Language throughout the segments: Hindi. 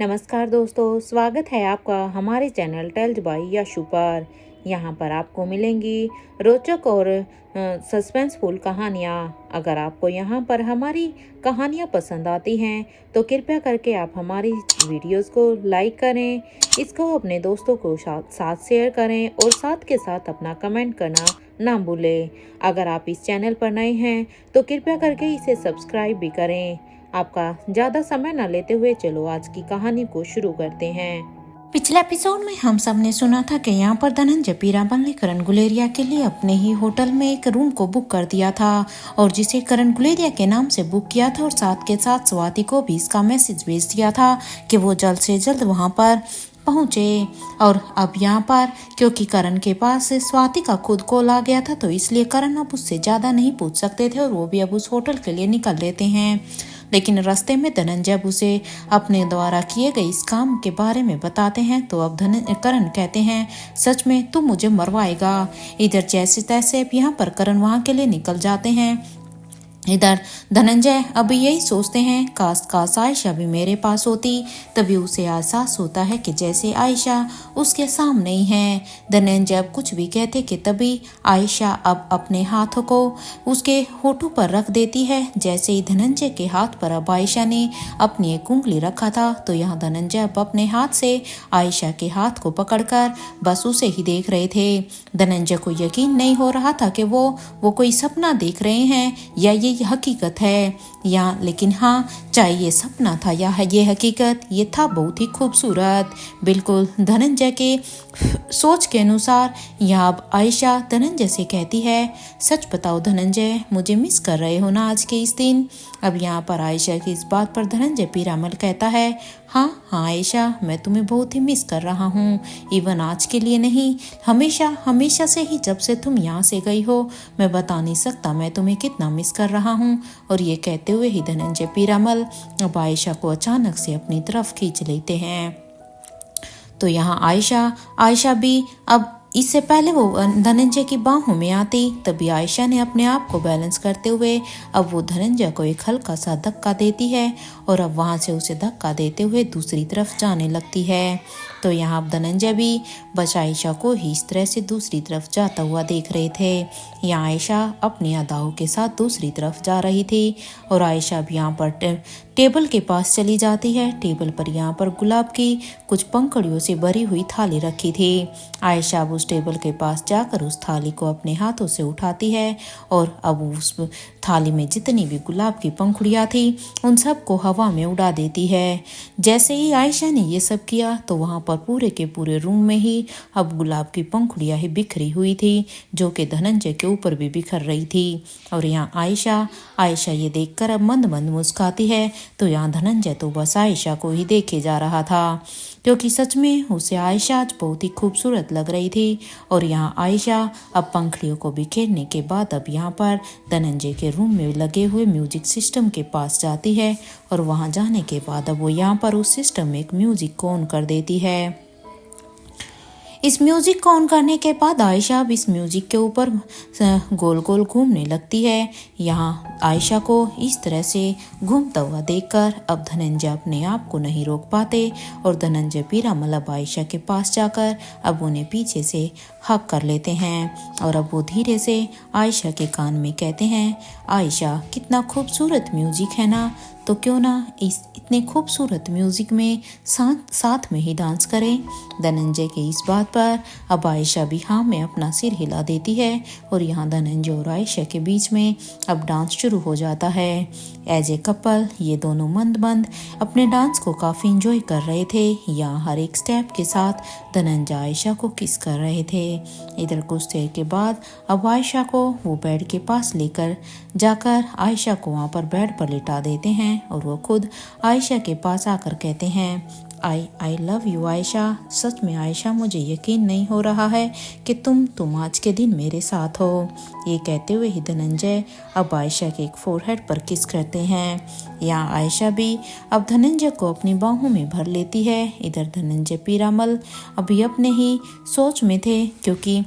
नमस्कार दोस्तों, स्वागत है आपका हमारे चैनल टेल्स बाय यशु पर। यहाँ पर आपको मिलेंगी रोचक और सस्पेंसफुल कहानियाँ। अगर आपको यहाँ पर हमारी कहानियाँ पसंद आती हैं तो कृपया करके आप हमारी वीडियोस को लाइक करें, इसको अपने दोस्तों को साथ शेयर करें और साथ के साथ अपना कमेंट करना ना भूलें। अगर आप इस चैनल पर नए हैं तो कृपया करके इसे सब्सक्राइब भी करें। आपका ज़्यादा समय न लेते हुए चलो आज की कहानी को शुरू करते हैं। पिछले एपिसोड में हम सब ने सुना था कि यहाँ पर धनंजय पीरामल ने करण गुलेरिया के लिए अपने ही होटल में एक रूम को बुक कर दिया था और जिसे करण गुलेरिया के नाम से बुक किया था और साथ के साथ स्वाति को भी इसका मैसेज भेज दिया था कि वो जल्द से जल्द वहाँ पर पहुंचे। और अब यहाँ पर क्योंकि करण के पास स्वाति का खुद कॉल आ गया था तो इसलिए करण अब उससे ज्यादा नहीं पूछ सकते थे और वो भी अब उस होटल के लिए निकल लेते हैं। लेकिन रास्ते में धनंजय उसे अपने द्वारा किए गए इस काम के बारे में बताते हैं तो अब करण कहते हैं, सच में तू मुझे मरवाएगा। इधर जैसे तैसे अब यहाँ पर करण वहाँ के लिए निकल जाते हैं। इधर धनंजय अभी यही सोचते हैं, काश आयशा भी मेरे पास होती। तभी उसे एहसास होता है कि जैसे आयशा उसके सामने ही है। धनंजय अब कुछ भी कहते कि तभी आयशा अब अपने हाथों को उसके होठों पर रख देती है। जैसे ही धनंजय के हाथ पर अब आयशा ने अपनी एक उंगली रखा था तो यहाँ धनंजय अब अपने हाथ से आयशा के हाथ को पकड़कर बस उसे ही देख रहे थे। धनंजय को यकीन नहीं हो रहा था कि वो कोई सपना देख रहे हैं या ये हकीकत है या, लेकिन हाँ, चाहे ये सपना था या ये हकीकत, ये था बहुत ही खूबसूरत। बिल्कुल धनंजय के सोच के अनुसार यहाँ अब आयशा धनंजय से कहती है, सच बताओ धनंजय, मुझे मिस कर रहे हो ना आज के इस दिन। अब यहाँ पर आयशा की इस बात पर धनंजय पीरामल कहता है, हाँ आयशा, मैं तुम्हें बहुत ही मिस कर रहा हूँ। इवन आज के लिए नहीं, हमेशा से ही जब से तुम यहाँ से गई हो मैं बता नहीं सकता मैं तुम्हें कितना मिस कर रहा हूँ। और ये कहते हुए ही धनंजय पीरामल अब आयशा को अचानक से अपनी तरफ खींच लेते हैं। तो यहाँ आयशा भी अब इससे पहले वो धनंजय की बाहों में आती तभी आयशा ने अपने आप को बैलेंस करते हुए अब वो धनंजय को एक हल्का सा धक्का देती है और अब वहां से उसे धक्का देते हुए दूसरी तरफ जाने लगती है। तो यहाँ अब धनंजय भी बस आयशा को ही इस तरह से दूसरी तरफ जाता हुआ देख रहे थे। यहाँ आयशा अपनी अदाओं के साथ दूसरी तरफ जा रही थी और आयशा भी यहाँ पर टेबल के पास चली जाती है। टेबल पर यहाँ पर गुलाब की कुछ पंखुड़ियों से भरी हुई थाली रखी थी। आयशा अब उस टेबल के पास जाकर उस थाली को अपने हाथों से उठाती है और अब उस थाली में जितनी भी गुलाब की पंखुड़ियाँ थी उन सब को हवा में उड़ा देती है। जैसे ही आयशा ने ये सब किया तो वहाँ पर पूरे के पूरे रूम में ही अब गुलाब की पंखुड़ियाँ ही बिखरी हुई थी जो कि धनंजय के ऊपर भी बिखर रही थी। और यहाँ आयशा ये देखकर अब मंद मंद मुस्काती है तो यहाँ धनंजय तो बस आयशा को ही देखे जा रहा था क्योंकि सच में उसे आयशा आज बहुत ही खूबसूरत लग रही थी। और यहाँ आयशा अब पंखुड़ियों को बिखेरने के बाद अब यहाँ पर धनंजय के रूम में लगे हुए म्यूजिक सिस्टम के पास जाती है और वहाँ जाने के बाद अब वो यहाँ पर उस सिस्टम में एक म्यूजिक को ऑन कर देती है। इस म्यूजिक को ऑन करने के बाद आयशा अब इस म्यूजिक के ऊपर गोल गोल घूमने लगती है। यहाँ आयशा को इस तरह से घूमता हुआ देखकर अब धनंजय अपने आप को नहीं रोक पाते और धनंजय पीरामल अब आयशा के पास जाकर अब उन्हें पीछे से हक कर लेते हैं और अब वो धीरे से आयशा के कान में कहते हैं, आयशा, कितना खूबसूरत म्यूजिक है ना, तो क्यों ना इस इतने खूबसूरत म्यूजिक में साथ में ही डांस करें। धनंजय के इस बात पर अब आयशा भी हाँ में अपना सिर हिला देती है और यहाँ धनंजय और आयशा के बीच में अब डांस शुरू हो जाता है। एज ए कपल ये दोनों मंद अपने डांस को काफ़ी इंजॉय कर रहे थे। यहाँ हर एक स्टेप के साथ धनंजय आयशा को किस कर रहे थे। इधर कुछ देर के बाद अब आयशा को वो बेड के पास लेकर जाकर आयशा को वहाँ पर बेड पर लिटा देते हैं और वो खुद आयशा के पास आकर कहते हैं, आई लव यू आयशा। सच में आयशा, मुझे यकीन नहीं हो रहा है कि तुम आज के दिन मेरे साथ हो। ये कहते हुए ही धनंजय अब आयशा के एक फोरहेड पर किस करते हैं। यहाँ आयशा भी अब धनंजय को अपनी बाहों में भर लेती है। इधर धनंजय पीरामल अभी अपने ही सोच में थे क्योंकि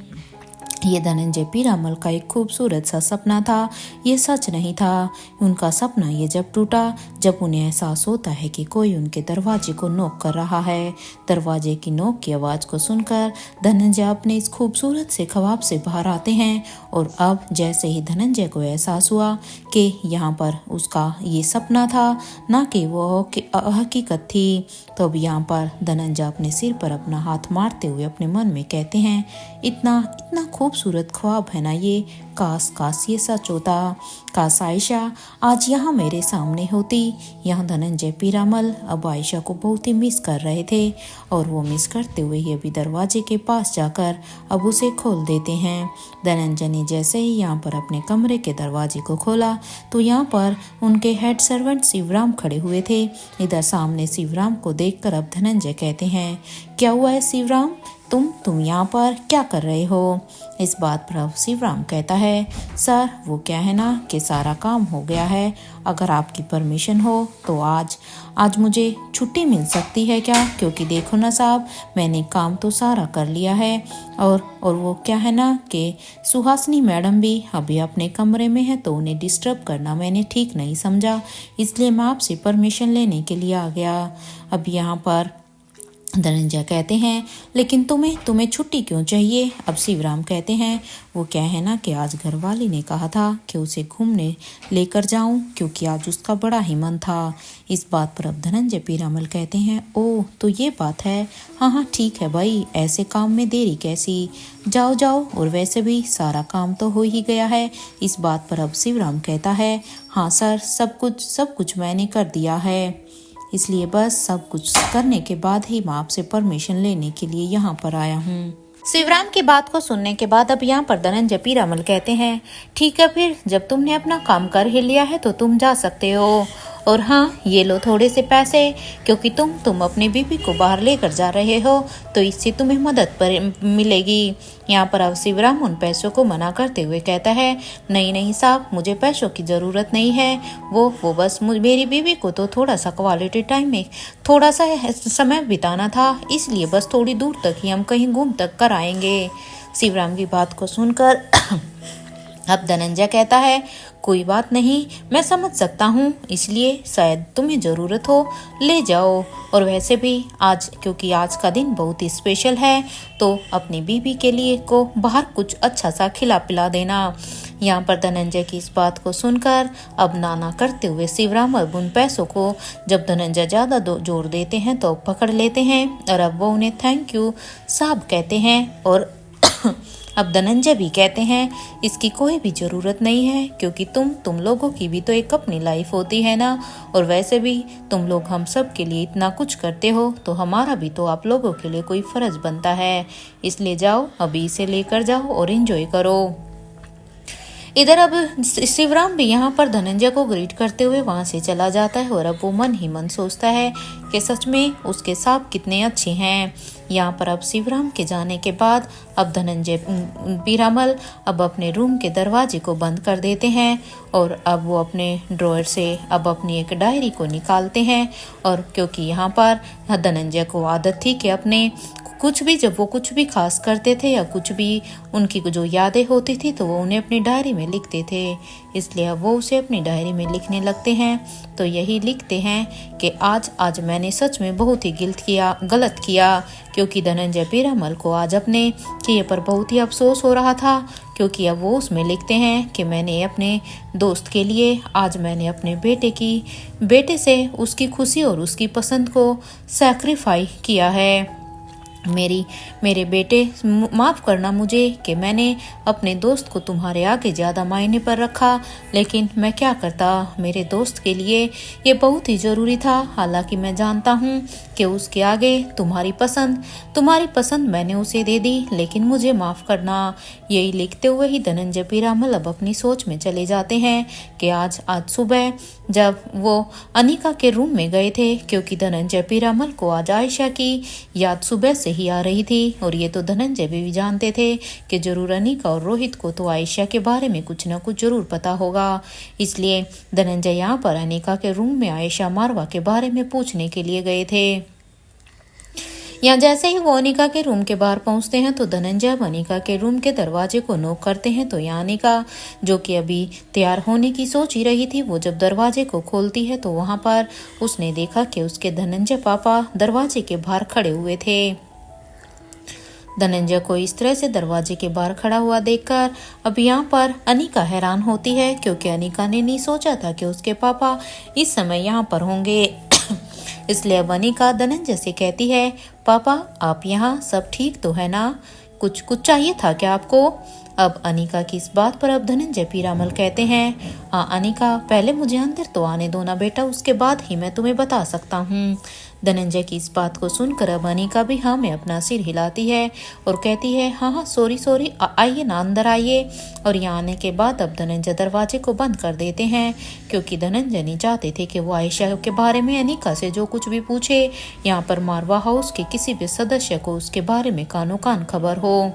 ये धनंजय पीरामल का एक खूबसूरत सा सपना था, ये सच नहीं था। उनका सपना ये जब टूटा जब उन्हें एहसास होता है कि कोई उनके दरवाजे को नोक कर रहा है। दरवाजे की नोक की आवाज़ को सुनकर धनंजय अपने इस खूबसूरत से ख्वाब से बाहर आते हैं और अब जैसे ही धनंजय को एहसास हुआ कि यहाँ पर उसका ये सपना था, ना कि वो हकीकत थी, तो अब यहाँ पर धनंजय अपने सिर पर अपना हाथ मारते हुए अपने मन में कहते हैं, इतना इतना खूबसूरत ख्वाब है ना ये, काश काश ये सच होता, काश आयशा आज यहाँ मेरे सामने होती। यहाँ धनंजय पीरामल अब आयशा को बहुत ही मिस कर रहे थे और वो मिस करते हुए ही अभी दरवाजे के पास जाकर अब उसे खोल देते हैं। धनंजय ने जैसे ही यहाँ पर अपने कमरे के दरवाजे को खोला तो यहाँ पर उनके हेड सर्वेंट शिवराम खड़े हुए थे। इधर सामने शिवराम को देखकर अब धनंजय कहते हैं, क्या हुआ है शिवराम, तुम यहाँ पर क्या कर रहे हो। इस बात पर अब शिवराम कहता है, सर वो क्या है ना कि सारा काम हो गया है, अगर आपकी परमिशन हो तो आज मुझे छुट्टी मिल सकती है क्या, क्योंकि देखो ना साहब मैंने काम तो सारा कर लिया है और वो क्या है ना कि सुहासिनी मैडम भी अभी अपने कमरे में है तो उन्हें डिस्टर्ब करना मैंने ठीक नहीं समझा, इसलिए मैं आपसे परमिशन लेने के लिए आ गया। अब यहाँ पर धनंजय कहते हैं, लेकिन तुम्हें छुट्टी क्यों चाहिए। अब शिवराम कहते हैं, वो क्या है ना कि आज घरवाली ने कहा था कि उसे घूमने लेकर जाऊं, क्योंकि आज उसका बड़ा ही मन था। इस बात पर अब धनंजय पीरामल कहते हैं, ओह तो ये बात है, हाँ ठीक है भाई, ऐसे काम में देरी कैसी, जाओ, और वैसे भी सारा काम तो हो ही गया है। इस बात पर अब शिवराम कहता है, हाँ सर सब कुछ मैंने कर दिया है, इसलिए बस सब कुछ करने के बाद ही मैं आपसे परमिशन लेने के लिए यहाँ पर आया हूँ। शिवराम की बात को सुनने के बाद अब यहाँ पर धनंजय पीरामल कहते हैं, ठीक है फिर जब तुमने अपना काम कर ही लिया है तो तुम जा सकते हो, और हाँ ये लो थोड़े से पैसे, क्योंकि तुम अपनी बीबी को बाहर लेकर जा रहे हो तो इससे तुम्हें मदद पर मिलेगी। यहाँ पर अब शिवराम उन पैसों को मना करते हुए कहता है, नहीं साहब मुझे पैसों की ज़रूरत नहीं है, वो बस मेरी बीबी को तो थोड़ा सा क्वालिटी टाइम में थोड़ा सा समय बिताना था, इसलिए बस थोड़ी दूर तक ही हम कहीं घूम तक कर आएंगे। शिवराम की बात को सुनकर अब धनंजय कहता है, कोई बात नहीं, मैं समझ सकता हूँ, इसलिए शायद तुम्हें ज़रूरत हो, ले जाओ, और वैसे भी आज क्योंकि आज का दिन बहुत ही स्पेशल है तो अपनी बीबी के लिए को बाहर कुछ अच्छा सा खिला पिला देना। यहाँ पर धनंजय की इस बात को सुनकर अब नाना करते हुए शिवराम अब उन पैसों को जब धनंजय ज़्यादा जोर देते हैं तो पकड़ लेते हैं और अब वो उन्हें थैंक यू साहब कहते हैं। और अब धनंजय भी कहते हैं, इसकी कोई भी ज़रूरत नहीं है, क्योंकि तुम लोगों की भी तो एक अपनी लाइफ होती है ना, और वैसे भी तुम लोग हम सब के लिए इतना कुछ करते हो तो हमारा भी तो आप लोगों के लिए कोई फ़र्ज़ बनता है, इसलिए जाओ अभी इसे लेकर जाओ और एंजॉय करो। इधर अब शिवराम भी यहाँ पर धनंजय को ग्रीट करते हुए वहाँ से चला जाता है और अब वो मन ही मन सोचता है कि सच में उसके साहब कितने अच्छे हैं। यहाँ पर अब शिवराम के जाने के बाद अब धनंजय पीरामल अब अपने रूम के दरवाजे को बंद कर देते हैं और अब वो अपने ड्रॉयर से अब अपनी एक डायरी को निकालते हैं, और क्योंकि यहाँ पर धनंजय को आदत थी कि अपने जब वो कुछ भी खास करते थे या कुछ भी उनकी जो यादें होती थी तो वो उन्हें अपनी डायरी में लिखते थे, इसलिए अब वो उसे अपनी डायरी में लिखने लगते हैं। तो यही लिखते हैं कि आज मैंने सच में बहुत ही गलत किया, क्योंकि धनंजय पीरामल को आज अपने किए पर बहुत ही अफसोस हो रहा था, क्योंकि अब वो उसमें लिखते हैं कि मैंने अपने दोस्त के लिए आज मैंने अपने बेटे से उसकी खुशी और उसकी पसंद को सैक्रिफाई किया है। मेरे बेटे माफ़ करना मुझे कि मैंने अपने दोस्त को तुम्हारे आगे ज़्यादा मायने पर रखा, लेकिन मैं क्या करता, मेरे दोस्त के लिए ये बहुत ही ज़रूरी था। हालांकि मैं जानता हूँ कि उसके आगे तुम्हारी पसंद मैंने उसे दे दी, लेकिन मुझे माफ़ करना। यही लिखते हुए ही धनंजय पीरामल अब अपनी सोच में चले जाते हैं कि आज सुबह जब वो अनिका के रूम में गए थे, क्योंकि धनंजय पीरामल को आज आयशा की याद सुबह से ही आ रही थी, और ये तो धनंजय भी जानते थे कि जरूर अनिका और रोहित को तो आयशा के बारे में कुछ न कुछ जरूर पता होगा। इसलिए धनंजय यहाँ पर अनिका के रूम में आयशा मारवा के बारे में पूछने के लिए गए थे। यहाँ जैसे ही वो अनिका के रूम के बाहर पहुंचते हैं तो धनंजय अब अनिका के रूम के दरवाजे को नॉक करते हैं। तो यहाँ अनिका, जो कि अभी तैयार होने की सोच ही रही थी, वो जब दरवाजे को खोलती है तो वहां पर उसने देखा कि उसके धनंजय पापा दरवाजे के बाहर खड़े हुए थे। धनंजय को इस तरह से दरवाजे के बाहर खड़ा हुआ देखकर अब यहाँ पर अनिका हैरान होती है, क्योंकि अनिका ने नहीं सोचा था कि उसके पापा इस समय यहाँ पर होंगे। इसलिए अब अनिका धनंजय से कहती है, पापा आप यहाँ, सब ठीक तो है ना? कुछ चाहिए था क्या आपको? अब अनिका की इस बात पर अब धनंजय पीरामल कहते हैं, अनिका पहले मुझे अंदर तो आने दो ना बेटा, उसके बाद ही मैं तुम्हें बता सकता हूँ। धनंजय की इस बात को सुनकर अब अनिका भी हाँ में अपना सिर हिलाती है और कहती है, हाँ हाँ सॉरी आइए ना, अंदर आइए। और यहाँ आने के बाद अब धनंजय दरवाजे को बंद कर देते हैं, क्योंकि धनंजय नहीं चाहते थे कि वो आयशा के बारे में अनिका से जो कुछ भी पूछे, यहाँ पर मारवा हाउस के किसी भी सदस्य को उसके बारे में कानो कान खबर हो।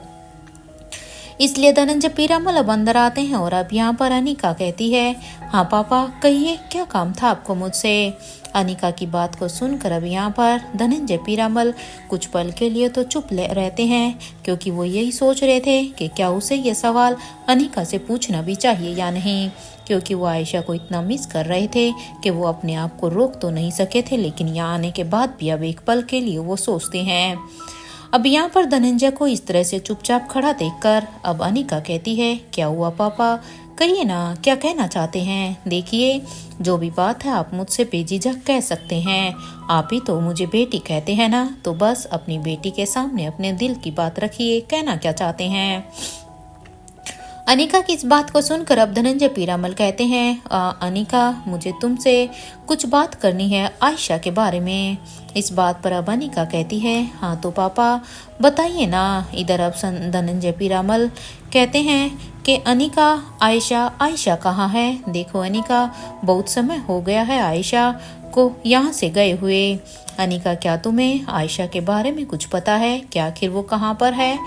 इसलिए धनंजय पीरामल अब अंदर आते हैं और अब यहाँ पर अनिका कहती है, हाँ पापा कहिए, क्या काम था आपको मुझसे? अनिका की बात को सुनकर अब यहाँ पर धनंजय पीरामल कुछ पल के लिए तो चुप रहते हैं, क्योंकि वो यही सोच रहे थे कि क्या उसे ये सवाल अनिका से पूछना भी चाहिए या नहीं, क्योंकि वो आयशा को इतना मिस कर रहे थे कि वो अपने आप को रोक तो नहीं सके थे, लेकिन यहाँ आने के बाद भी अब एक पल के लिए वो सोचते हैं। अब यहाँ पर धनंजय को इस तरह से चुपचाप खड़ा देखकर अब अनिका कहती है, क्या हुआ पापा, कहिए ना, क्या कहना चाहते हैं? देखिए, जो भी बात है आप मुझसे बेझिझक कह सकते हैं, आप ही तो मुझे बेटी कहते हैं ना, तो बस अपनी बेटी के सामने अपने दिल की बात रखिए, कहना क्या चाहते हैं? अनिका की इस बात को सुनकर अब धनंजय पीरामल कहते हैं, अनिका मुझे तुमसे कुछ बात करनी है आयशा के बारे में। इस बात पर अब अनिका कहती है, हाँ तो पापा बताइए ना। इधर अब धनंजय पीरामल कहते हैं कि अनिका, आयशा कहाँ है? देखो अनिका, बहुत समय हो गया है आयशा को यहाँ से गए हुए। अनिका क्या तुम्हें आयशा के बारे में कुछ पता है क्या? आखिर वो कहाँ पर है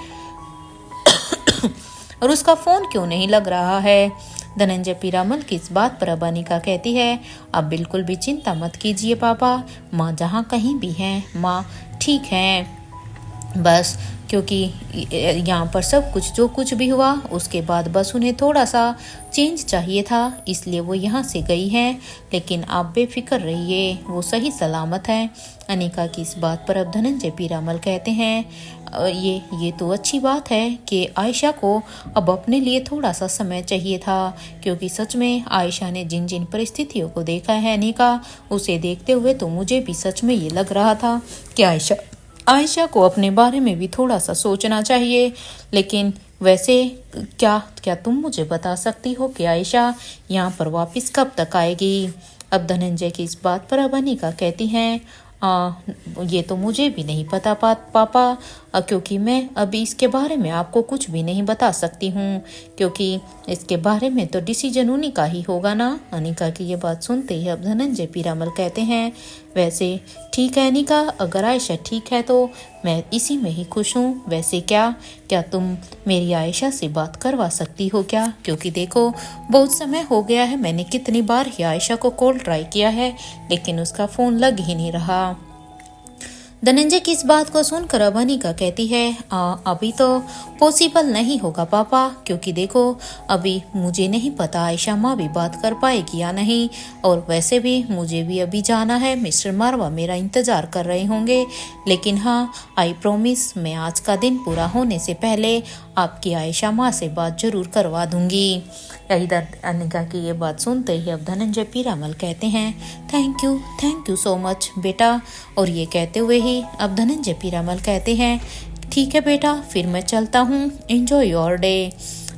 और उसका फोन क्यों नहीं लग रहा है? धनंजय पीरामल की इस बात पर अब अनिका कहती है, आप बिल्कुल भी चिंता मत कीजिए पापा, माँ जहाँ कहीं भी हैं माँ ठीक हैं। बस क्योंकि यहाँ पर सब कुछ जो कुछ भी हुआ उसके बाद बस उन्हें थोड़ा सा चेंज चाहिए था, इसलिए वो यहाँ से गई हैं, लेकिन आप बेफिक्र रहिए, वो सही सलामत हैं। अनिका की इस बात पर अब धनंजय पीरामल कहते हैं, ये तो अच्छी बात है कि आयशा को अब अपने लिए थोड़ा सा समय चाहिए था, क्योंकि सच में आयशा ने जिन जिन परिस्थितियों को देखा है अनिका, उसे देखते हुए तो मुझे भी सच में ये लग रहा था कि आयशा को अपने बारे में भी थोड़ा सा सोचना चाहिए। लेकिन वैसे क्या तुम मुझे बता सकती हो कि आयशा यहाँ पर वापस कब तक आएगी? अब धनंजय की इस बात पर अब अनिका कहती हैं, ये तो मुझे भी नहीं पता पापा, क्योंकि मैं अभी इसके बारे में आपको कुछ भी नहीं बता सकती हूँ, क्योंकि इसके बारे में तो डिसीजन उन्हीं का ही होगा ना। अनिका की ये बात सुनते ही अब धनंजय पीरामल कहते हैं, वैसे ठीक है अनिका, अगर आयशा ठीक है तो मैं इसी में ही खुश हूँ। वैसे क्या तुम मेरी आयशा से बात करवा सकती हो क्या? क्योंकि देखो बहुत समय हो गया है, मैंने कितनी बार ही आयशा को कॉल ट्राई किया है, लेकिन उसका फ़ोन लग ही नहीं रहा। धनंजय की इस बात को सुनकर अब अनिका कहती है, अभी तो पॉसिबल नहीं होगा पापा, क्योंकि देखो अभी मुझे नहीं पता आयशा माँ भी बात कर पाएगी या नहीं, और वैसे भी मुझे भी अभी जाना है, मिस्टर मारवा मेरा इंतज़ार कर रहे होंगे। लेकिन हाँ, आई प्रॉमिस, मैं आज का दिन पूरा होने से पहले आपकी आयशा माँ से बात जरूर करवा दूंगी। इधर अनिका की ये बात सुनते ही अब धनंजय पीरामल कहते हैं, थैंक यू सो मच बेटा। और ये कहते हुए ही अब धनंजय पीरामल कहते हैं, ठीक है बेटा, फिर मैं चलता हूँ, एंजॉय योर डे।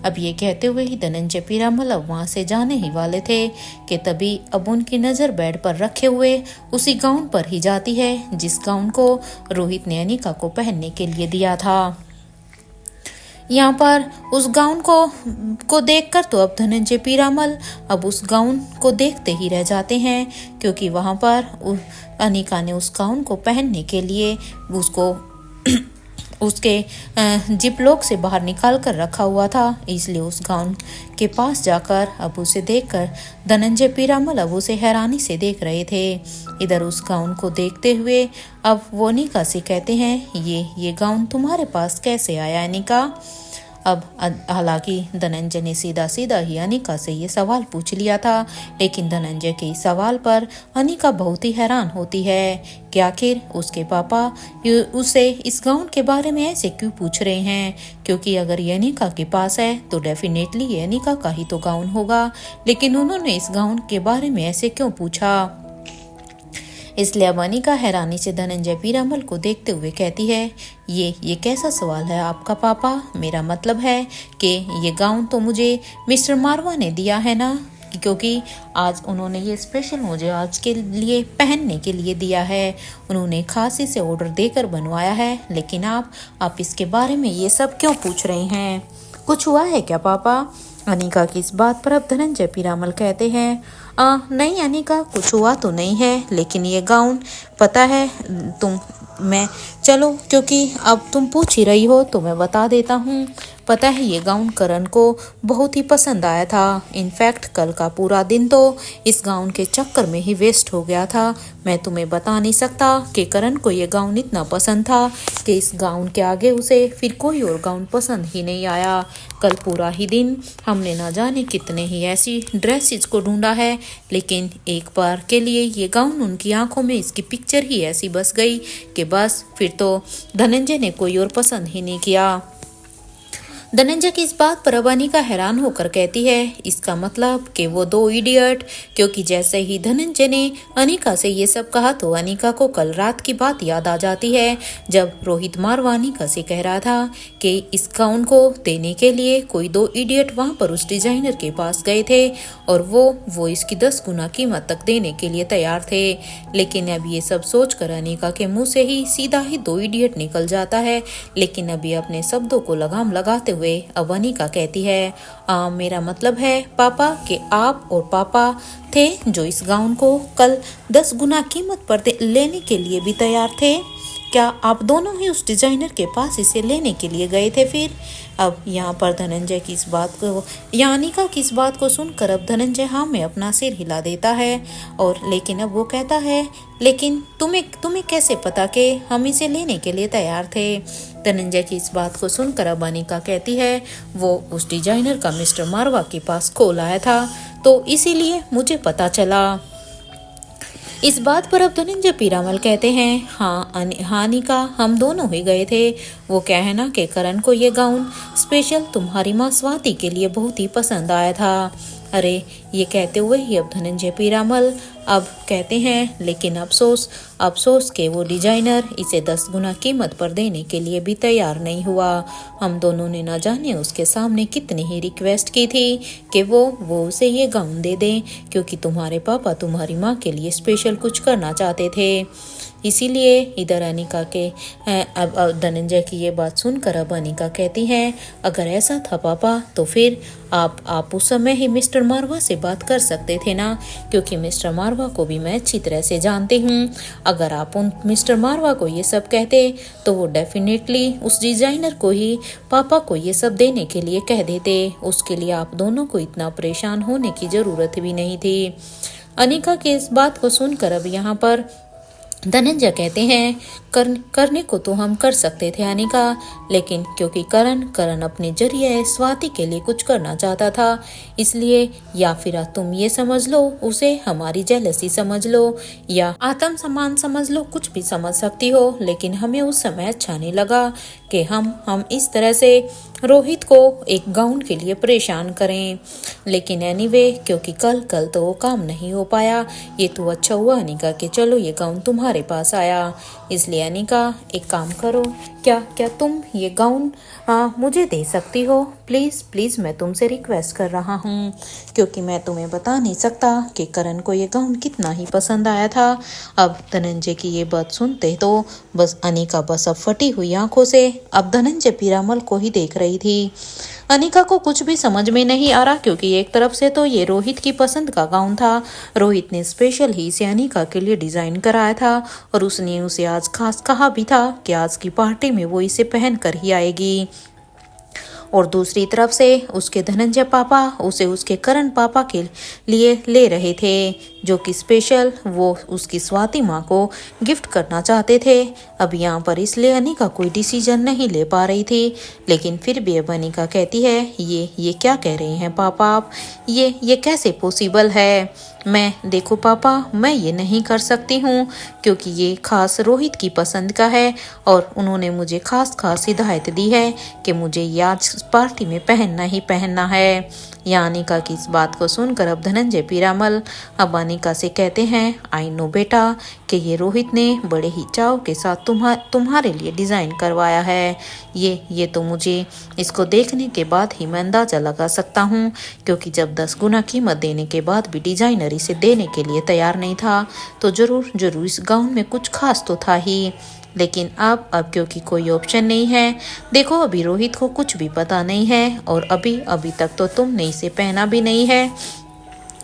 अब ये कहते हुए ही धनंजय पीरामल अब वहाँ से जाने ही वाले थे कि तभी अब उनकी नज़र बेड पर रखे हुए उसी गाउन पर ही जाती है जिस गाउन को रोहित ने अनिका को पहनने के लिए दिया था। यहाँ पर उस गाउन को देखकर तो अब धनंजय पीरामल अब उस गाउन को देखते ही रह जाते हैं, क्योंकि वहाँ पर अनिका ने उस गाउन को पहनने के लिए उसको उसके जिप लॉक से बाहर निकाल कर रखा हुआ था। इसलिए उस गाउन के पास जाकर अब उसे देखकर धनंजय पीरामल अब उसे हैरानी से देख रहे थे। इधर उस गाउन को देखते हुए अब वो अनिका से कहते हैं, ये गाउन तुम्हारे पास कैसे आया अनिका? अब हालांकि धनंजय ने सीधा सीधा ही अनिका से ये सवाल पूछ लिया था, लेकिन धनंजय के इस सवाल पर अनिका बहुत ही हैरान होती है कि आखिर उसके पापा उसे इस गाउन के बारे में ऐसे क्यों पूछ रहे हैं, क्योंकि अगर ये अनिका के पास है तो डेफिनेटली ये अनिका का ही तो गाउन होगा, लेकिन उन्होंने इस गाउन के बारे में ऐसे क्यों पूछा? इसलिए अब अनिका हैरानी से धनंजय पीरामल को देखते हुए कहती है, ये कैसा सवाल है आपका पापा? मेरा मतलब है कि ये गाउन तो मुझे मिस्टर मारवा ने दिया है ना, क्योंकि आज उन्होंने ये स्पेशल मुझे आज के लिए पहनने के लिए दिया है। उन्होंने खासी से ऑर्डर देकर बनवाया है, लेकिन आप इसके बारे में ये सब क्यों पूछ रहे हैं? कुछ हुआ है क्या पापा? अनिका की इस बात पर अब धनंजय पीरामल कहते हैं, नहीं अनिका, कुछ हुआ तो नहीं है, लेकिन ये गाउन पता है चलो क्योंकि अब तुम पूछ ही रही हो तो मैं बता देता हूँ। पता है ये गाउन करण को बहुत ही पसंद आया था। इनफैक्ट कल का पूरा दिन तो इस गाउन के चक्कर में ही वेस्ट हो गया था। मैं तुम्हें बता नहीं सकता कि करण को ये गाउन इतना पसंद था कि इस गाउन के आगे उसे फिर कोई और गाउन पसंद ही नहीं आया। कल पूरा ही दिन हमने ना जाने कितने ही ऐसी ड्रेसेस को ढूंढा है, लेकिन एक बार के लिए ये गाउन उनकी आंखों में इसकी पिक्चर ही ऐसी बस गई कि बस फिर तो धनंजय ने कोई और पसंद ही नहीं किया। धनंजय की इस बात पर अब अनिका हैरान होकर कहती है, इसका मतलब कि वो दो इडियट, क्योंकि जैसे ही धनंजय ने अनिका से ये सब कहा तो अनिका को कल रात की बात याद आ जाती है, जब रोहित मारवा अनिका से कह रहा था कि इस गाउन को देने के लिए कोई दो इडियट वहां पर उस डिजाइनर के पास गए थे और वो इसकी 10 गुना कीमत तक देने के लिए तैयार थे। लेकिन अब ये सब सोचकर अनिका के मुंह से ही सीधा ही दो इडियट निकल जाता है, लेकिन अभी अपने शब्दों को लगाम लगाते हुए अब अनिका कहती है, मेरा मतलब है पापा कि आप और पापा थे जो इस गाउन को कल 10 गुना कीमत पर लेने के लिए भी तैयार थे। क्या आप दोनों ही उस डिजाइनर के पास इसे लेने के लिए गए थे फिर? अब यहाँ पर धनंजय की इस बात को या अनिका की इस बात को सुनकर अब धनंजय हाँ में अपना सिर हिला देता है, और लेकिन अब वो कहता है, लेकिन तुम्हें कैसे पता कि हम इसे लेने के लिए तैयार थे? धनंजय की इस बात को सुनकर अब अनिका कहती है, वो उस डिजाइनर का मिस्टर मारवा के पास कॉल आया था तो इसीलिए मुझे पता चला। इस बात पर अब धनंजय पीरामल कहते हैं, हाँ अनिका, हम दोनों ही गए थे। वो क्या है ना कि करण को ये गाउन स्पेशल तुम्हारी माँ स्वाति के लिए बहुत ही पसंद आया था। अरे ये कहते हुए ही अब धनंजय पीरामल अब कहते हैं, लेकिन अफसोस के वो डिजाइनर इसे 10 गुना कीमत पर देने के लिए भी तैयार नहीं हुआ। हम दोनों ने न जाने उसके सामने कितनी ही रिक्वेस्ट की थी कि वो उसे ये गाउन दे दें, क्योंकि तुम्हारे पापा तुम्हारी माँ के लिए स्पेशल कुछ करना चाहते थे। इसीलिए इधर अनिका के अब धनंजय की ये बात सुनकर अब अनिका कहती हैं, अगर ऐसा था पापा तो फिर आप उस समय ही मिस्टर मारवा से बात कर सकते थे ना, क्योंकि मिस्टर मारवा को भी मैं अच्छी तरह से जानती हूँ। अगर आप उन मिस्टर मारवा को ये सब कहते तो वो डेफिनेटली उस डिजाइनर को ही पापा को ये सब देने के लिए कह देते। उसके लिए आप दोनों को इतना परेशान होने की जरूरत भी नहीं थी। अनिका की इस बात को सुनकर अब यहाँ पर धनंजय कहते हैं, करने को तो हम कर सकते थे अनिका, लेकिन क्योंकि करण अपने जरिए स्वाति के लिए कुछ करना चाहता था, इसलिए या फिर तुम ये समझ लो उसे हमारी जेलसी समझ लो या आत्म सम्मान समझ लो, कुछ भी समझ सकती हो, लेकिन हमें उस समय अच्छा नहीं लगा कि हम इस तरह से रोहित को एक गाउन के लिए परेशान करें। लेकिन एनीवे क्योंकि कल तो वो काम नहीं हो पाया, ये तो अच्छा हुआ अनिका कि चलो ये गाउन तुम्हारे पास आया। इसलिए अनिका एक काम करो, क्या तुम ये गाउन मुझे दे सकती हो? प्लीज़ प्लीज़ मैं तुमसे रिक्वेस्ट कर रहा हूँ, क्योंकि मैं तुम्हें बता नहीं सकता कि करण को ये गाउन कितना ही पसंद आया था। अब धनंजय की ये बात सुनते तो बस अनिका बस अब फटी हुई आंखों से अब धनंजय पीरामल को ही देख रही थी। अनिका को कुछ भी समझ में नहीं आ रहा, क्योंकि एक तरफ से तो ये रोहित की पसंद का गाउन था। रोहित ने स्पेशल ही इसे अनिका के लिए डिज़ाइन कराया था और उसने उसे आज खास कहा भी था कि आज की पार्टी में वो इसे पहन कर ही आएगी। और दूसरी तरफ से उसके धनंजय पापा उसे उसके करण पापा के लिए ले रहे थे, जो कि स्पेशल वो उसकी स्वाति माँ को गिफ्ट करना चाहते थे। अब यहाँ पर इसलिए अनिका कोई डिसीजन नहीं ले पा रही थी, लेकिन फिर भी अब अनिका कहती है ये क्या कह रहे हैं पापा आप, ये कैसे पॉसिबल है। मैं देखो पापा, मैं ये नहीं कर सकती हूँ, क्योंकि ये खास रोहित की पसंद का है और उन्होंने मुझे खास हिदायत दी है कि मुझे ये आज पार्टी में पहनना ही पहनना है। या अनिका की इस बात को सुनकर अब धनंजय पीरामल अब अनिका से कहते हैं, आई नो बेटा कि ये रोहित ने बड़े ही चाव के साथ तुम्हारे लिए डिज़ाइन करवाया है। ये तो मुझे इसको देखने के बाद ही मैं अंदाज़ा लगा सकता हूँ, क्योंकि जब 10 गुना कीमत देने के बाद भी डिज़ाइनर इसे देने के लिए तैयार नहीं था, तो ज़रूर इस गाउन में कुछ खास तो था ही। लेकिन अब क्योंकि कोई ऑप्शन नहीं है, देखो अभी रोहित को कुछ भी पता नहीं है और अभी तक तो तुमने इसे पहना भी नहीं है,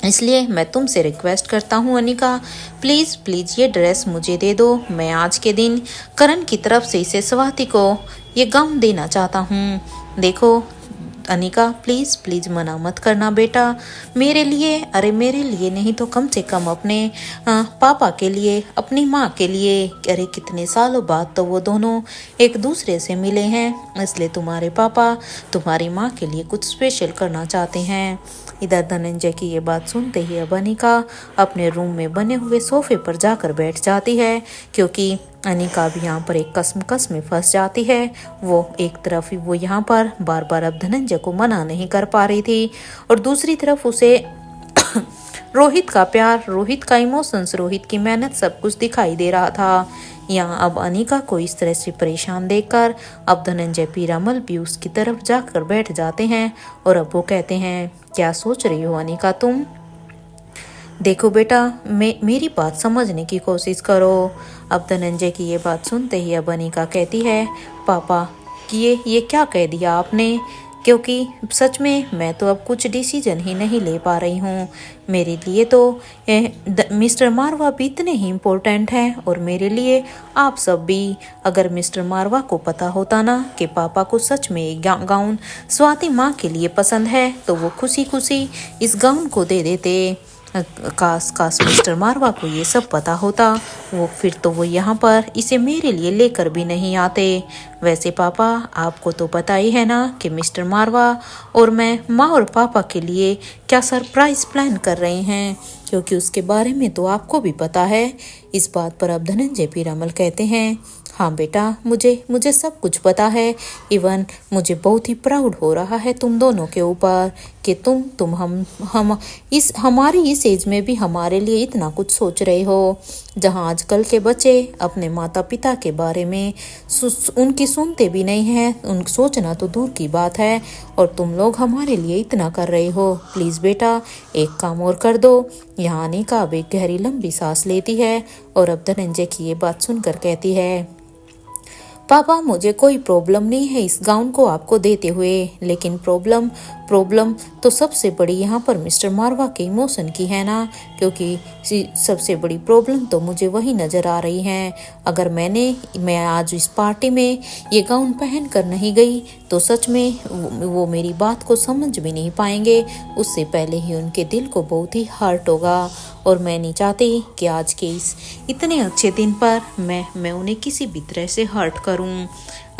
इसलिए मैं तुमसे रिक्वेस्ट करता हूँ अनिका, प्लीज़ ये ड्रेस मुझे दे दो। मैं आज के दिन करण की तरफ से इसे स्वाति को ये गाउन देना चाहता हूँ। देखो अनिका, प्लीज़ मना मत करना बेटा, मेरे लिए, अरे मेरे लिए नहीं तो कम से कम अपने पापा के लिए, अपनी माँ के लिए। अरे कितने सालों बाद तो वो दोनों एक दूसरे से मिले हैं, इसलिए तुम्हारे पापा तुम्हारी माँ के लिए कुछ स्पेशल करना चाहते हैं। इधर धनंजय की ये बात सुनते ही अब अनिका अपने रूम में बने हुए सोफे पर जाकर बैठ जाती है, क्योंकि अनिका भी यहाँ पर एक कसम में फंस जाती है। वो एक तरफ ही वो यहाँ पर बार बार अब धनंजय को मना नहीं कर पा रही थी और दूसरी तरफ उसे रोहित का प्यार, रोहित का इमोशंस, रोहित की मेहनत सब कुछ दिखाई दे रहा था। यहाँ अब अनिका को इस तरह से परेशान देखकर अब धनंजय पीरामल भी उसकी तरफ जाकर बैठ जाते हैं और अब वो कहते हैं, क्या सोच रही हो अनिका तुम? देखो बेटा, मेरी बात समझने की कोशिश करो। अब धनंजय की ये बात सुनते ही अब अनिका कहती है, पापा कि ये क्या कह दिया आपने, क्योंकि सच में मैं तो अब कुछ डिसीजन ही नहीं ले पा रही हूँ। मेरे लिए तो मिस्टर मारवा भी इतने ही इम्पोर्टेंट हैं और मेरे लिए आप सब भी। अगर मिस्टर मारवा को पता होता ना कि पापा को सच में एक गाउन स्वाति माँ के लिए पसंद है, तो वो खुशी इस गाउन को दे देते। काश मिस्टर मारवा को ये सब पता होता, फिर तो वो यहाँ पर इसे मेरे लिए लेकर भी नहीं आते। वैसे पापा, आपको तो पता ही है ना कि मिस्टर मारवा और मैं माँ और पापा के लिए क्या सरप्राइज प्लान कर रहे हैं, क्योंकि उसके बारे में तो आपको भी पता है। इस बात पर अब धनंजय पीरामल कहते हैं, हाँ बेटा, मुझे सब कुछ पता है। इवन मुझे बहुत ही प्राउड हो रहा है तुम दोनों के ऊपर कि तुम हम हमारी इस एज में भी हमारे लिए इतना कुछ सोच रहे हो। जहाँ आजकल के बच्चे अपने माता पिता के बारे में उनकी सुनते भी नहीं हैं, उन सोचना तो दूर की बात है, और तुम लोग हमारे लिए इतना कर रहे हो। प्लीज़ बेटा, एक काम और कर दो। यहाँ अनिका अब एक गहरी लंबी सांस लेती है और अब धनंजय की ये बात सुनकर कहती है, पापा मुझे कोई प्रॉब्लम नहीं है इस गाउन को आपको देते हुए, लेकिन प्रॉब्लम तो सबसे बड़ी यहाँ पर मिस्टर मारवा के इमोशन की है ना, क्योंकि सबसे बड़ी प्रॉब्लम तो मुझे वही नज़र आ रही है। अगर मैं आज इस पार्टी में ये गाउन पहन कर नहीं गई तो सच में वो मेरी बात को समझ भी नहीं पाएंगे। उससे पहले ही उनके दिल को बहुत ही हर्ट होगा और मैं नहीं चाहती कि आज के इस इतने अच्छे दिन पर मैं उन्हें किसी भी तरह से हर्ट करूं।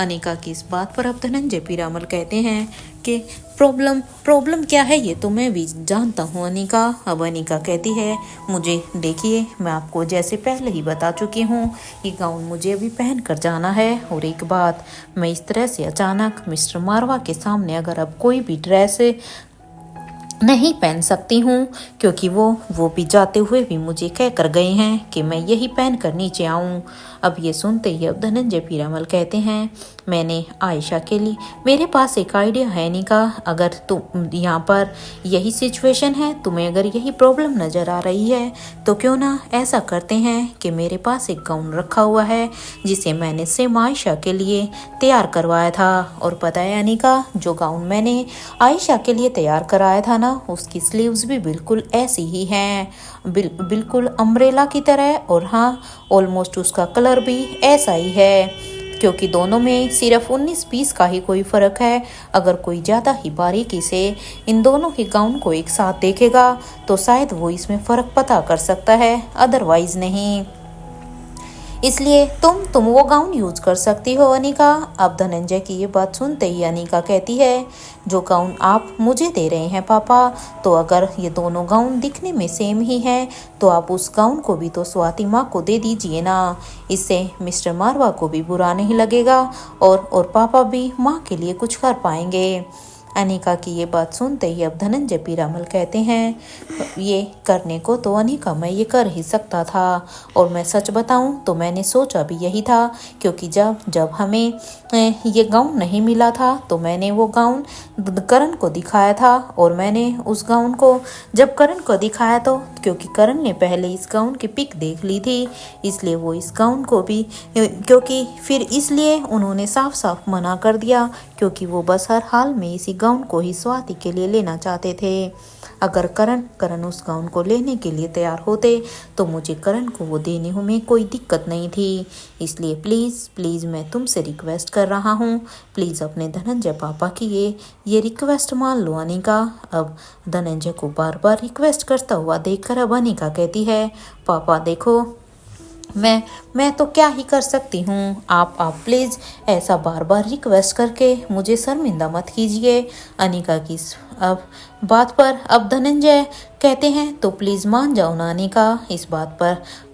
अनिका की इस बात पर अब धनंजय पीरामल कहते हैं कि प्रॉब्लम क्या है ये तो मैं भी जानता हूँ अनिका। अब अनिका कहती है, मुझे देखिए, मैं आपको जैसे पहले ही बता चुकी हूँ, ये गाउन मुझे अभी पहन कर जाना है। और एक बात, मैं इस तरह से अचानक मिस्टर मारवा के सामने अगर अब कोई भी ड्रेस नहीं पहन सकती हूँ, क्योंकि वो भी जाते हुए भी मुझे कह कर गए हैं कि मैं यही पहन कर नीचे आऊँ। अब ये सुनते ही अब धनंजय पीरामल कहते हैं, मैंने आयशा के लिए, मेरे पास एक आइडिया है निका, अगर तुम यहाँ पर यही सिचुएशन है, तुम्हें अगर यही प्रॉब्लम नज़र आ रही है, तो क्यों ना ऐसा करते हैं कि मेरे पास एक गाउन रखा हुआ है जिसे मैंने सेम आयशा के लिए तैयार करवाया था। और पता है अनिका, जो गाउन मैंने आयशा के लिए तैयार कराया था ना, उसकी स्लीव्स भी बिल्कुल ऐसी ही हैं, बिल्कुल अम्ब्रेला की तरह, और हाँ ऑलमोस्ट उसका कलर भी ऐसा ही है, क्योंकि दोनों में सिर्फ 19 पीस का ही कोई फ़र्क है। अगर कोई ज़्यादा ही बारीकी से इन दोनों ही गाउन को एक साथ देखेगा तो शायद वो इसमें फ़र्क पता कर सकता है, अदरवाइज़ नहीं। इसलिए तुम वो गाउन यूज कर सकती हो अनिका। अब धनंजय की ये बात सुनते ही अनिका कहती है, जो गाउन आप मुझे दे रहे हैं पापा, तो अगर ये दोनों गाउन दिखने में सेम ही हैं, तो आप उस गाउन को भी तो स्वाति माँ को दे दीजिए ना। इससे मिस्टर मारवा को भी बुरा नहीं लगेगा, और पापा भी माँ के लिए कुछ कर पाएंगे। अनिका की ये बात सुनते ही अब धनंजय पीरामल कहते हैं, ये करने को तो अनिका मैं ये कर ही सकता था, और मैं सच बताऊं तो मैंने सोचा भी यही था, क्योंकि जब हमें ये गाउन नहीं मिला था तो मैंने वो गाउन करण को दिखाया था, और मैंने उस गाउन को जब करण को दिखाया तो क्योंकि करण ने पहले इस गाउन की पिक देख ली थी, इसलिए वो इस गाउन को भी, क्योंकि फिर इसलिए उन्होंने साफ साफ मना कर दिया, क्योंकि वो बस हर हाल में इसी गाउन को ही स्वाति के लिए लेना चाहते थे। अगर करण उस गाउन को लेने के लिए तैयार होते तो मुझे करण को वो देने में कोई दिक्कत नहीं थी। इसलिए प्लीज़ मैं तुमसे रिक्वेस्ट कर रहा हूँ, प्लीज़ अपने धनंजय पापा की ये रिक्वेस्ट मान लो अनिका। अब धनंजय को बार बार रिक्वेस्ट करता हुआ देखकर अब अनिका कहती है, पापा देखो, मैं तो क्या ही कर सकती हूँ, आप प्लीज़ ऐसा बार बार रिक्वेस्ट करके मुझे शर्मिंदा मत कीजिए। अनिका की अब बात पर अब धनंजय कहते हैं, तो प्लीज़ मान जाओ ना अनिका इस बात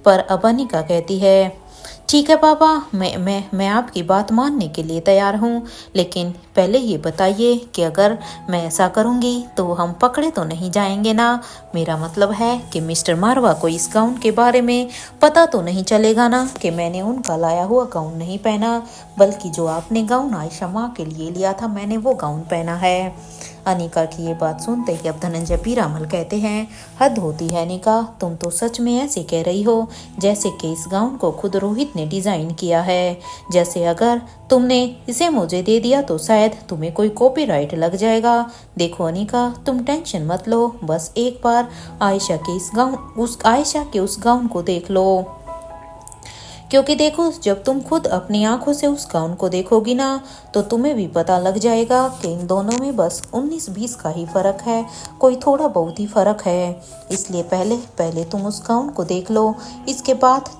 पर अब अनिका कहती है, ठीक है पापा, मैं आपकी बात मानने के लिए तैयार हूँ, लेकिन पहले ये बताइए कि अगर मैं ऐसा करूँगी तो हम पकड़े तो नहीं जाएंगे ना। मेरा मतलब है कि मिस्टर मारवा को इस गाउन के बारे में पता तो नहीं चलेगा ना कि मैंने उनका लाया हुआ गाउन नहीं पहना, बल्कि जो आपने गाउन आयशा माँ के लिए लिया था मैंने वो गाउन पहना है। अनिका की ये बात सुनते ही अब धनंजय पीरामल कहते हैं, हद होती है अनिका, तुम तो सच में ऐसे कह रही हो जैसे कि इस गाउन को खुद रोहित ने डिज़ाइन किया है, जैसे अगर तुमने इसे मुझे दे दिया तो शायद तुम्हें कोई कॉपीराइट लग जाएगा। देखो अनिका, तुम टेंशन मत लो, बस एक बार आयशा के उस गाउन को देख लो, क्योंकि देखो, जब तुम खुद अपनी आंखों से उस गाउन को देखोगी ना, तो तुम्हें भी पता लग जाएगा कि इन दोनों में बस 19-20 का ही फ़र्क है, कोई थोड़ा बहुत ही फ़र्क है। इसलिए पहले तुम उस गाउन को देख लो, इसके बाद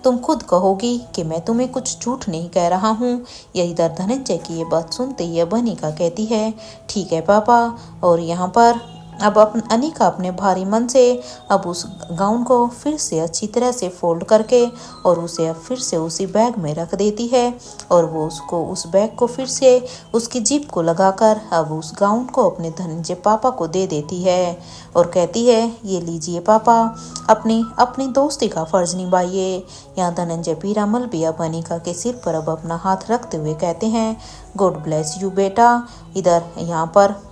तुम खुद कहोगी कि मैं तुम्हें कुछ झूठ नहीं कह रहा हूँ। यह इधर धनंजय की ये बात सुनते ही अनिका कहती है, ठीक है पापा। और यहाँ पर अब अनिका अपने भारी मन से अब उस गाउन को फिर से अच्छी तरह से फोल्ड करके और उसे अब फिर से उसी बैग में रख देती है, और वो उस बैग को फिर से उसकी जिप को लगाकर अब उस गाउन को अपने धनंजय पापा को दे देती है, और कहती है, ये लीजिए पापा, अपनी दोस्ती का फर्ज निभाइए। यहाँ धनंजय पीरामल भी अब अनिका के सिर पर अब अपना हाथ रखते हुए कहते हैं, गॉड ब्लेस यू बेटा। इधर यहाँ पर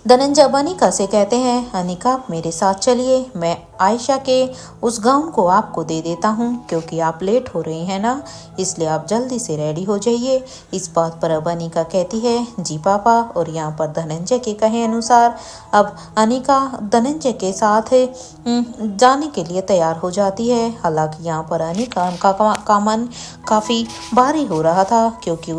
धनंजय अनिका से कहते हैं, अनिका आप मेरे साथ चलिए, मैं आयशा के उस गाउन को आपको दे देता हूँ, क्योंकि आप लेट हो रही हैं ना, इसलिए आप जल्दी से रेडी हो जाइए। इस बात पर अब अनिका कहती है, जी पापा। और यहाँ पर धनंजय के कहे अनुसार अब अनिका धनंजय के साथ जाने के लिए तैयार हो जाती है। हालांकि यहाँ पर अनिका का मन काफ़ी भारी हो रहा था, क्योंकि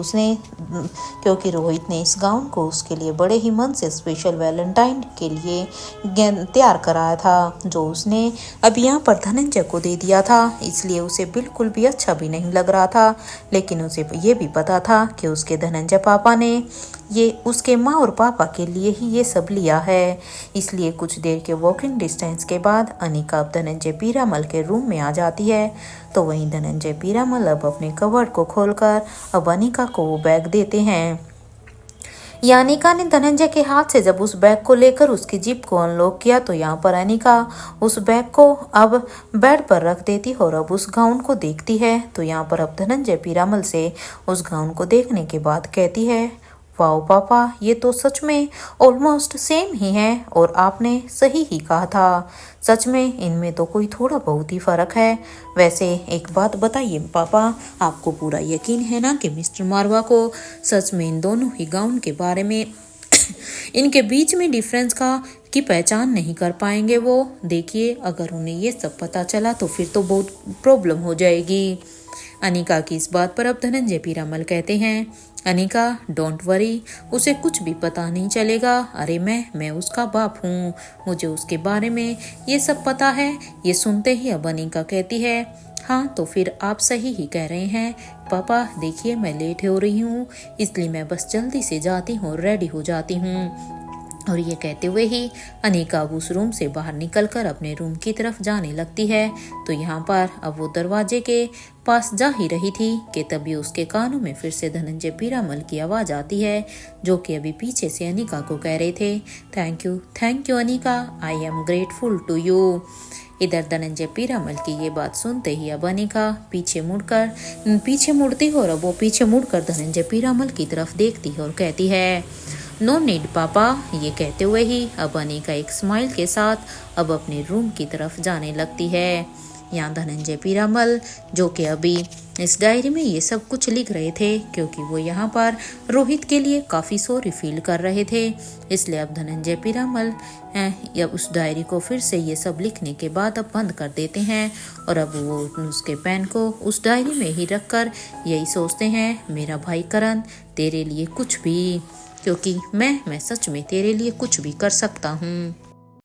रोहित ने इस गाउन को उसके लिए बड़े ही मन से स्पेशल वैलेंटाइन के लिए तैयार कराया था, जो उसने अब यहाँ पर धनंजय को दे दिया था। इसलिए उसे बिल्कुल भी अच्छा भी नहीं लग रहा था, लेकिन उसे ये भी पता था कि उसके धनंजय पापा ने ये उसके माँ और पापा के लिए ही ये सब लिया है। इसलिए कुछ देर के वॉकिंग डिस्टेंस के बाद अनिका अब धनंजय पीरामल के रूम में आ जाती है। तो वहीं धनंजय पीरामल अब अपने कवर्ड को खोलकर अब अनिका को वो बैग देते हैं। ये अनिका ने धनंजय के हाथ से जब उस बैग को लेकर उसकी जीप को अनलॉक किया तो यहाँ पर अनिका उस बैग को अब बेड पर रख देती और अब उस गाउन को देखती है। तो यहाँ पर अब धनंजय पीरामल से उस गाउन को देखने के बाद कहती है, वाओ पापा, ये तो सच में ऑलमोस्ट सेम ही है और आपने सही ही कहा था। सच में इनमें तो कोई थोड़ा बहुत ही फर्क है। वैसे एक बात बताइए पापा, आपको पूरा यकीन है ना कि मिस्टर मारवा को सच में इन दोनों ही गाउन के बारे में इनके बीच में डिफरेंस की पहचान नहीं कर पाएंगे वो? देखिए, अगर उन्हें ये सब पता चला तो फिर तो बहुत प्रॉब्लम हो जाएगी। अनिका की इस बात पर अब धनंजय पीरामल कहते हैं, अनिका डोंट वरी, उसे कुछ भी पता नहीं चलेगा। अरे मैं उसका बाप हूँ, मुझे उसके बारे में ये सब पता है। ये सुनते ही अब अनिका कहती है, हाँ तो फिर आप सही ही कह रहे हैं पापा। देखिए, मैं लेट हो रही हूँ, इसलिए मैं बस जल्दी से जाती हूँ और रेडी हो जाती हूँ। और ये कहते हुए ही अनिका उस रूम से बाहर निकलकर अपने रूम की तरफ जाने लगती है। तो यहाँ पर अब वो दरवाजे के पास जा ही रही थी कि तभी उसके कानों में फिर से धनंजय पीरामल की आवाज़ आती है, जो कि अभी पीछे से अनिका को कह रहे थे, thank you Anika, I am grateful to you. इधर धनंजय पीरामल की ये बात सुनते ही अब अनिका पीछे मुड़ती और अब वो पीछे मुड़कर धनंजय पीरामल की तरफ देखती है और कहती है, नो नीड पापा। ये कहते हुए ही अब अनिका एक स्माइल के साथ अब अपने रूम की तरफ जाने लगती है। यहाँ धनंजय पीरामल, जो कि अभी इस डायरी में ये सब कुछ लिख रहे थे, क्योंकि वो यहाँ पर रोहित के लिए काफ़ी सॉरी फील कर रहे थे, इसलिए अब धनंजय पीरामल या उस डायरी को फिर से ये सब लिखने के बाद अब बंद कर देते हैं। और अब वो उसके पेन को उस डायरी में ही रखकर यही सोचते हैं, मेरा भाई करण, तेरे लिए कुछ भी, क्योंकि मैं सच में तेरे लिए कुछ भी कर सकता हूँ।